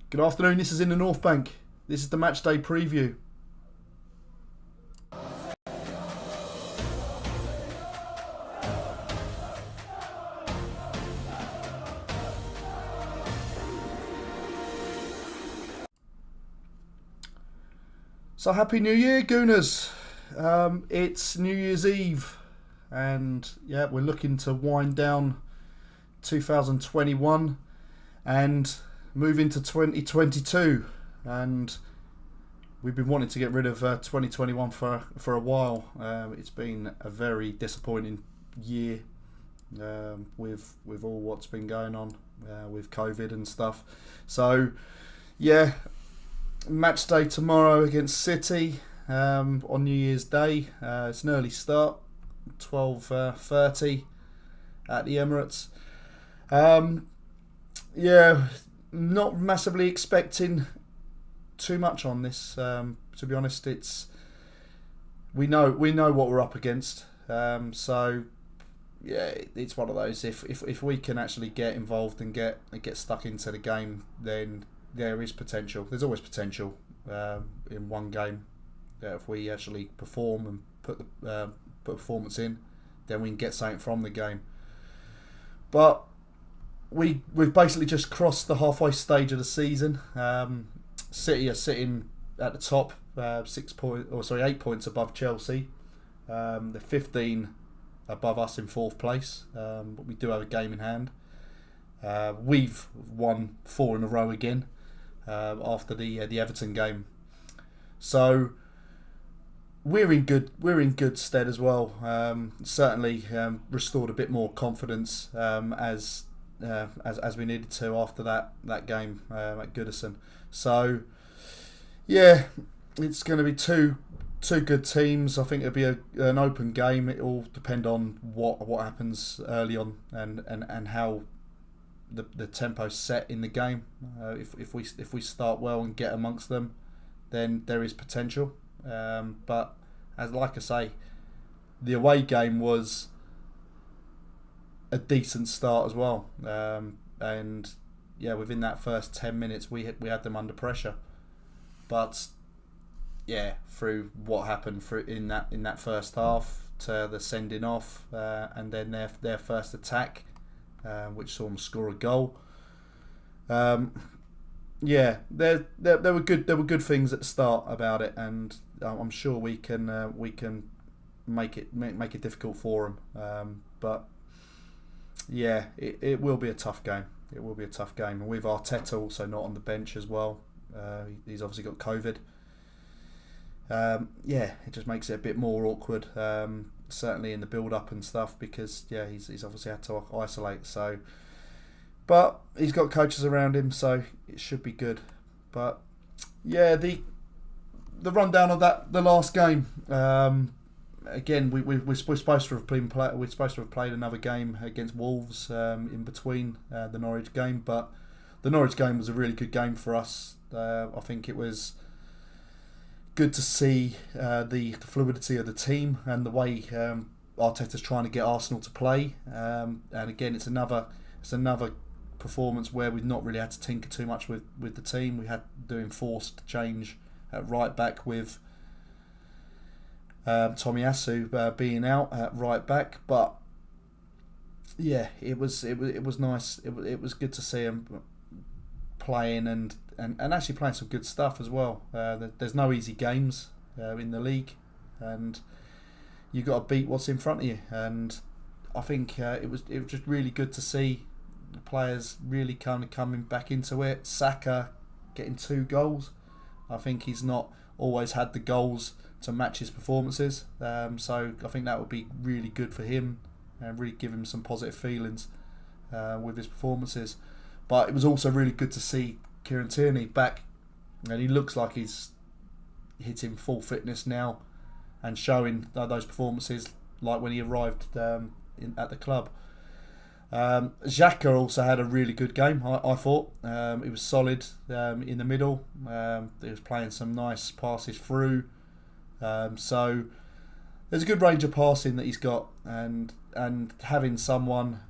Good afternoon, this is in the North Bank. This is the Matchday preview. So happy New Year, Gooners. It's New Year's Eve and yeah, we're looking to wind down 2021 and move into 2022, and we've been wanting to get rid of 2021 for a while. It's been a very disappointing year with all what's been going on with COVID and stuff. So yeah, match day tomorrow against City on New Year's Day. It's an early start, 12:30 at the Emirates. Yeah, not massively expecting too much on this. To be honest, we know what we're up against. So yeah, it's one of those. If we can actually get involved and get stuck into the game, then there is potential. There's always potential in one game. If we actually perform and put performance in, then we can get something from the game. But we've basically just crossed the halfway stage of the season. City are sitting at the top, 8 points above Chelsea. They're 15 above us in fourth place, but we do have a game in hand. We've won 4 in a row again after the Everton game, so we're in good stead as well. Certainly restored a bit more confidence as we needed to after that game at Goodison. So yeah, it's going to be two good teams. I think it'll be an open game. It will depend on what happens early on and how the tempo's set in the game. If we start well and get amongst them, then there is potential. But like I say, the away game was a decent start as well, and yeah, within that first 10 minutes we had them under pressure. But yeah, through what happened in that first half to the sending off, and then their first attack, which saw them score a goal. Yeah, there were good things at the start about it, and I'm sure we can make it difficult for them. But yeah, it will be a tough game. It will be a tough game, and with Arteta also not on the bench as well. He's obviously got COVID. Yeah, it just makes it a bit more awkward. Certainly in the build-up and stuff, because yeah, he's obviously had to isolate. So, but he's got coaches around him, so it should be good. But yeah, the rundown of the last game. Again, we're supposed to have played another game against Wolves in between the Norwich game, but the Norwich game was a really good game for us. I think it was good to see the fluidity of the team and the way Arteta's trying to get Arsenal to play. And again, it's another performance where we've not really had to tinker too much with the team. We had doing forced change at right back with Tomiyasu being out at right back, but yeah, it was nice. It was good to see him playing and actually playing some good stuff as well. There's no easy games in the league, and you got to beat what's in front of you. And I think it was just really good to see the players really kind of coming back into it. Saka getting 2 goals. I think he's not always had the goals to match his performances. So I think that would be really good for him and really give him some positive feelings with his performances. But it was also really good to see Kieran Tierney back, and he looks like he's hitting full fitness now and showing those performances like when he arrived at the club. Xhaka also had a really good game, I thought. He was solid in the middle. He was playing some nice passes through. So there's a good range of passing that he's got, and having someone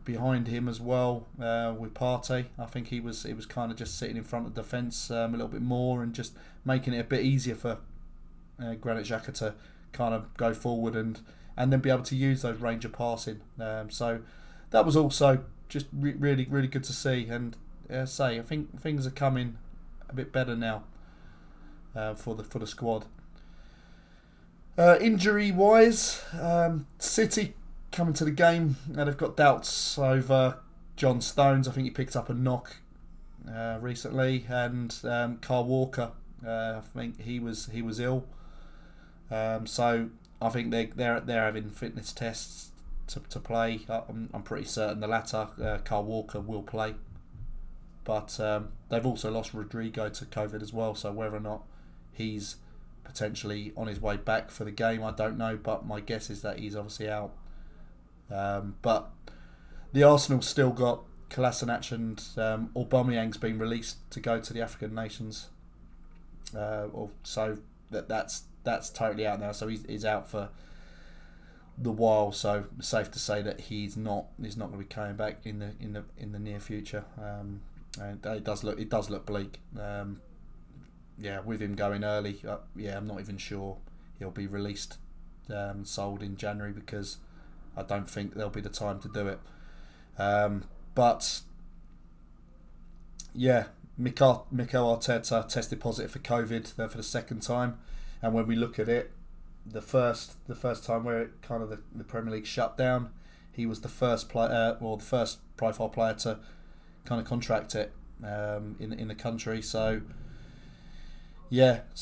behind him as well with Partey. I think he was kind of just sitting in front of the defence a little bit more and just making it a bit easier for Granit Xhaka to kind of go forward and then be able to use those range of passing. So that was also just really good to see. And I think things are coming a bit better now for the squad. Injury wise, City coming to the game, and they've got doubts over John Stones. I think he picked up a knock recently, and Kyle Walker. I think he was ill. So I think they're having fitness tests to play. I'm pretty certain the latter. Kyle Walker will play, but they've also lost Rodrigo to COVID as well. So whether or not he's potentially on his way back for the game, I don't know. But my guess is that he's obviously out. But the Arsenal still got Kolasinac and Aubameyang's been released to go to the African nations. So that's totally out now. So he's out for the while. So it's safe to say that he's not going to be coming back in the near future. And it does look bleak. With him going early, I'm not even sure he'll be released, sold in January, because I don't think there'll be the time to do it. But Mikel Arteta tested positive for COVID for the second time, and when we look at it, the first time where it kind of the Premier League shut down, he was the first player or the first profile player to kind of contract it in the country. So that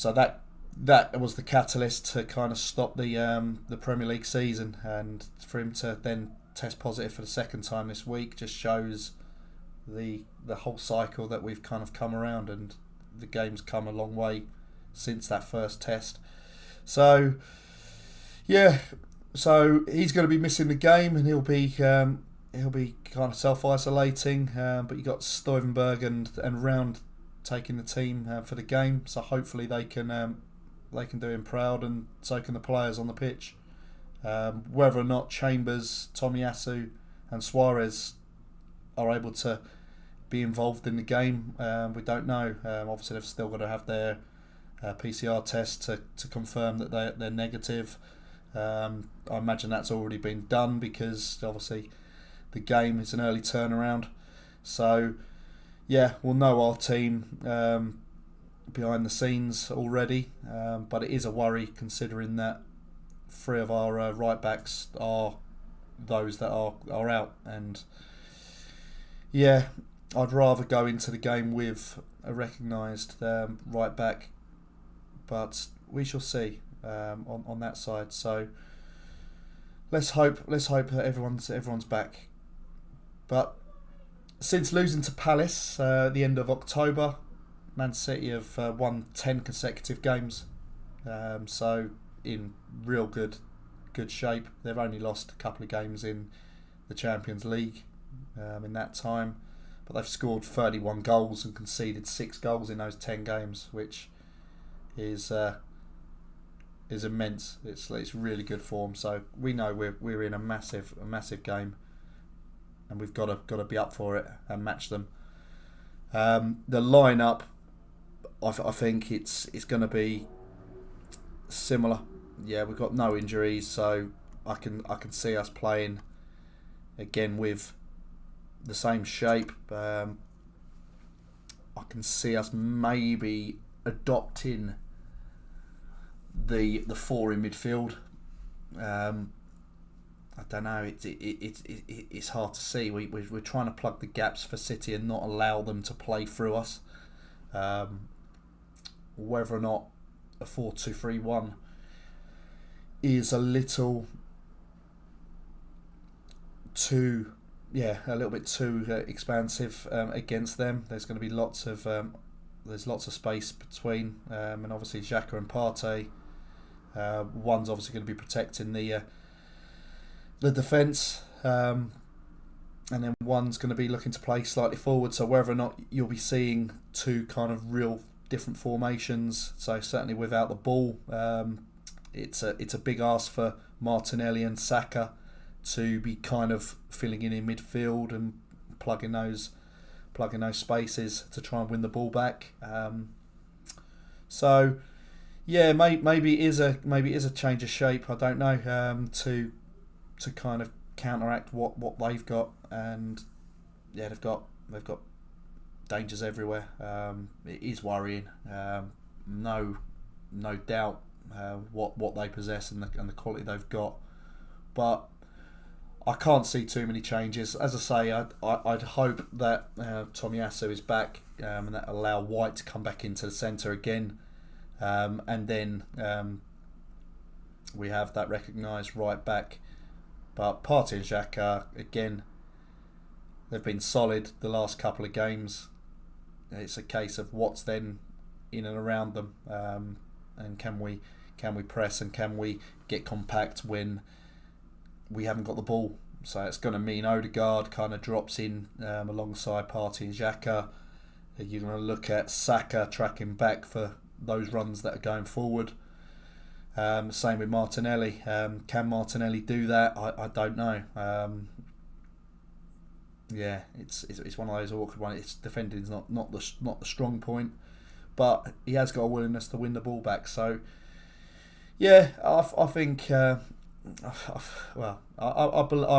was the catalyst to kind of stop the Premier League season, and for him to then test positive for the second time this week just shows the whole cycle that we've kind of come around, and the game's come a long way since that first test. So he's going to be missing the game, and he'll be kind of self-isolating. But you got Stuyvenberg and Round taking the team for the game, so hopefully they can do him proud, and so can the players on the pitch. Whether or not Chambers, Tomiyasu and Suarez are able to be involved in the game, we don't know. Obviously they've still got to have their PCR test to confirm that they're negative. I imagine that's already been done, because obviously the game is an early turnaround. So we'll know our team behind the scenes already, but it is a worry considering that 3 of our right backs are those that are out, and I'd rather go into the game with a recognised right back, but we shall see on that side. So let's hope that everyone's back. But since losing to Palace the end of October, Man City have won 10 consecutive games. So in real good shape. They've only lost a couple of games in the Champions League in that time, but they've scored 31 goals and conceded 6 goals in those 10 games, which is immense. It's really good form. So we know we're in a massive game, and we've got to be up for it and match them. The lineup, I think it's going to be similar. We've got no injuries, so I can see us playing again with the same shape. I can see us maybe adopting the 4 in midfield. I don't know. It's hard to see. We're trying to plug the gaps for City and not allow them to play through us. Whether or not a 4-2-3-1 is a little too expansive against them. There's going to be lots of space between, and obviously Xhaka and Partey. One's obviously going to be protecting the defence, and then one's going to be looking to play slightly forward. So whether or not you'll be seeing 2 kind of real different formations, so certainly without the ball, it's a big ask for Martinelli and Saka to be kind of filling in midfield and plugging those spaces to try and win the ball back. So yeah, maybe it is a change of shape. I don't know, to kind of counteract what they've got, and yeah, they've got dangers everywhere. It is worrying. No doubt what they possess and the quality they've got, but I can't see too many changes. As I say, I'd hope that Tomiyasu is back, and that allow White to come back into the centre again, and then we have that recognised right back. But Partey and Xhaka, again, they've been solid the last couple of games. It's a case of what's then in and around them, and can we press, and can we get compact when we haven't got the ball. So it's going to mean Odegaard kind of drops in alongside Partey and Xhaka. You're going to look at Saka tracking back for those runs that are going forward. Same with Martinelli. Can Martinelli do that? I don't know. Yeah, it's one of those awkward ones. It's defending's not the strong point, but he has got a willingness to win the ball back. So yeah, I think. I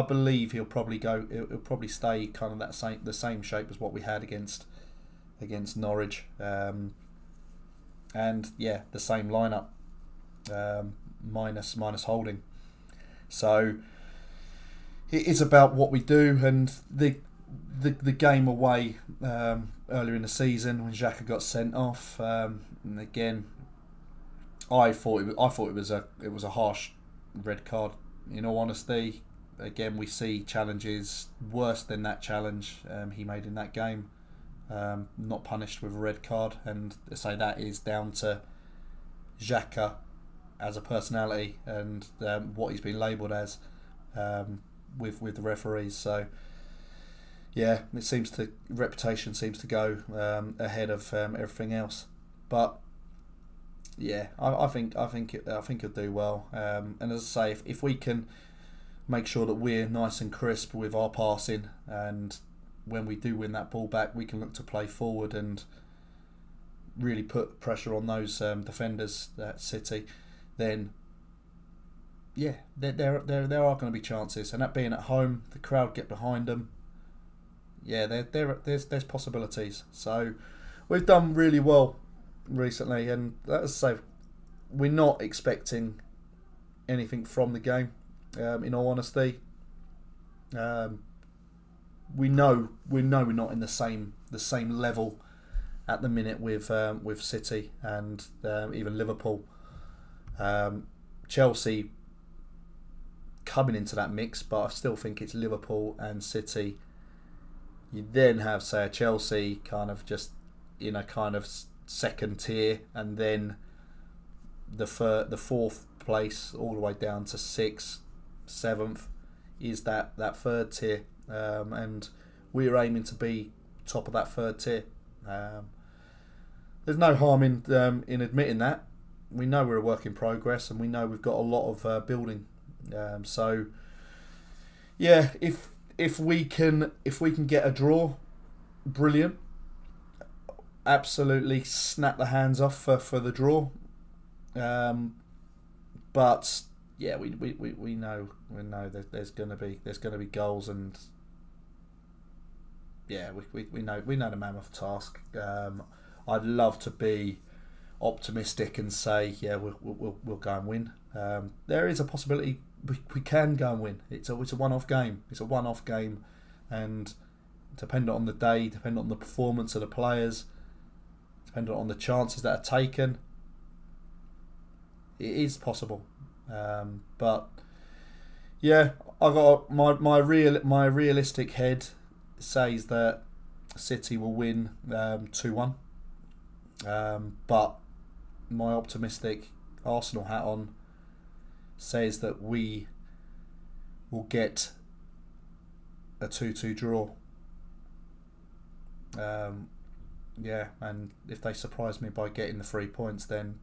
believe he'll probably go. He'll probably stay kind of the same shape as what we had against Norwich, and yeah, the same lineup, minus Holding. So it is about what we do, and the game away earlier in the season when Xhaka got sent off, and again, I thought it was a harsh red card. In all honesty, again, we see challenges worse than that challenge he made in that game, not punished with a red card, and I say that is down to Xhaka as a personality and what he's been labelled as with the referees. So yeah, reputation seems to go ahead of everything else, but yeah, I think he'll do well. And as I say, if we can make sure that we're nice and crisp with our passing, and when we do win that ball back, we can look to play forward and really put pressure on those defenders at City, then yeah, there are going to be chances. And that being at home, the crowd get behind them. Yeah, there's possibilities. So we've done really well recently, and as I say, we're not expecting anything from the game. In all honesty, we know we're not in the same level at the minute with City and even Liverpool. Chelsea coming into that mix, but I still think it's Liverpool and City. You then have, say, a Chelsea kind of just in a kind of second tier, and then the fourth place all the way down to 6th, 7th is that third tier, and we're aiming to be top of that third tier. There's no harm in admitting that. We know we're a work in progress, and we know we've got a lot of building. So yeah, if we can get a draw, brilliant. Absolutely snap the hands off for the draw. But yeah, we know that there's gonna be goals, and yeah, we know the mammoth task. I'd love to be optimistic and say yeah, we'll go and win. There is a possibility we can go and win. It's a one-off game. It's a one-off game, and dependent on the day, dependent on the performance of the players, dependent on the chances that are taken, it is possible. But yeah, I got my realistic head says that City will win 2-1. But my optimistic Arsenal hat on says that we will get a 2-2 draw. Yeah, and if they surprise me by getting the 3 points, then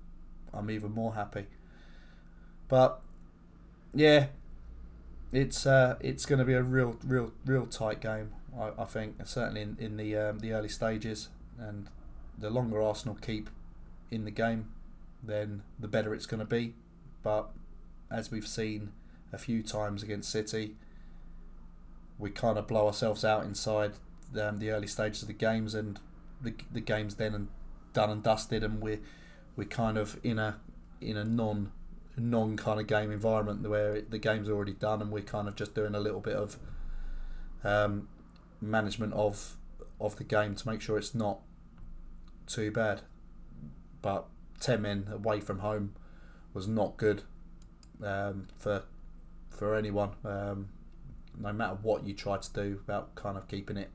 I'm even more happy. But yeah, it's going to be a real tight game. I think certainly in the early stages, and the longer Arsenal keep in the game, then the better it's going to be. But as we've seen a few times against City, we kind of blow ourselves out inside the early stages of the games, and the game's then done and dusted, and we're kind of in a non kind of game environment where the game's already done, and we're kind of just doing a little bit of management of the game to make sure it's not too bad. But 10 men away from home was not good for anyone. No matter what you try to do about kind of keeping it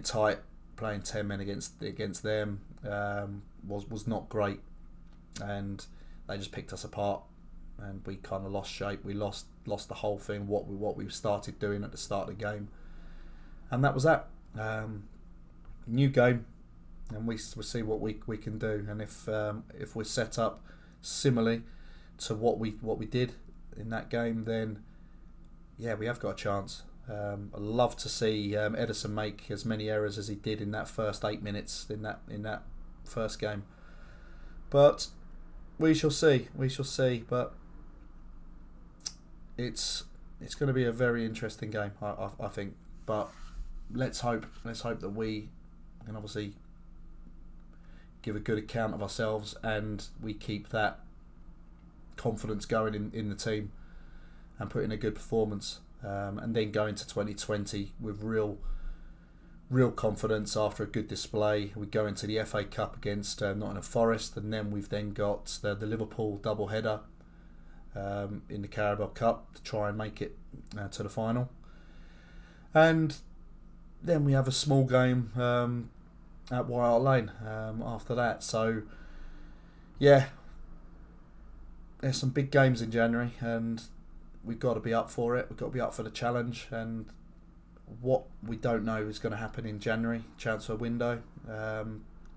tight, playing 10 men against them was not great, and they just picked us apart, and we kind of lost shape. We lost the whole thing. What we started doing at the start of the game, and that was that. New game, and we'll see what we can do. And if we're set up similarly to what we did in that game, then yeah, we have got a chance. I'd love to see Ederson make as many errors as he did in that first 8 minutes in that first game, but we shall see. But it's going to be a very interesting game, I think. But let's hope that we can obviously give a good account of ourselves, and we keep that confidence going in the team and put in a good performance, and then go into 2020 with real confidence after a good display. We go into the FA Cup against Nottingham Forest, and then we've got the Liverpool double header in the Carabao Cup to try and make it to the final, and then we have a small game at White Hart Lane after that. So yeah, there's some big games in January, and we've got to be up for it. We've got to be up for the challenge, and what we don't know is going to happen in January transfer window.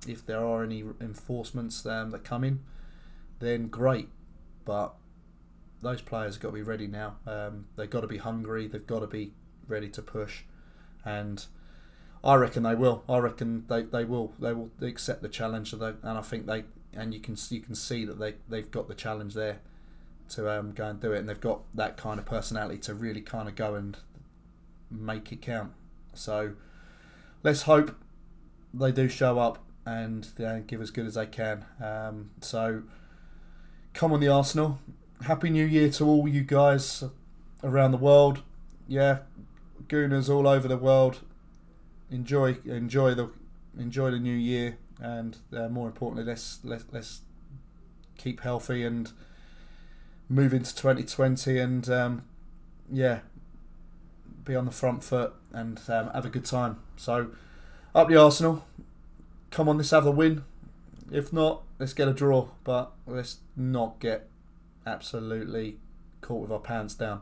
If there are any enforcements that come in, then great, but those players have got to be ready now. They've got to be hungry. They've got to be ready to push, and I reckon they will. I reckon they will accept the challenge, and I think you can see that they've got the challenge there to go and do it, and they've got that kind of personality to really kind of go and make it count. So let's hope they do show up and give as good as they can. So come on, the Arsenal. Happy New Year to all you guys around the world. Yeah, Gooners all over the world. Enjoy the new year, and more importantly, let's keep healthy and move into 2020, and be on the front foot and have a good time. So up the Arsenal. Come on, let's have a win. If not, let's get a draw, but let's not get absolutely caught with our pants down.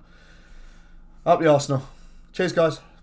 Up the Arsenal. Cheers, guys.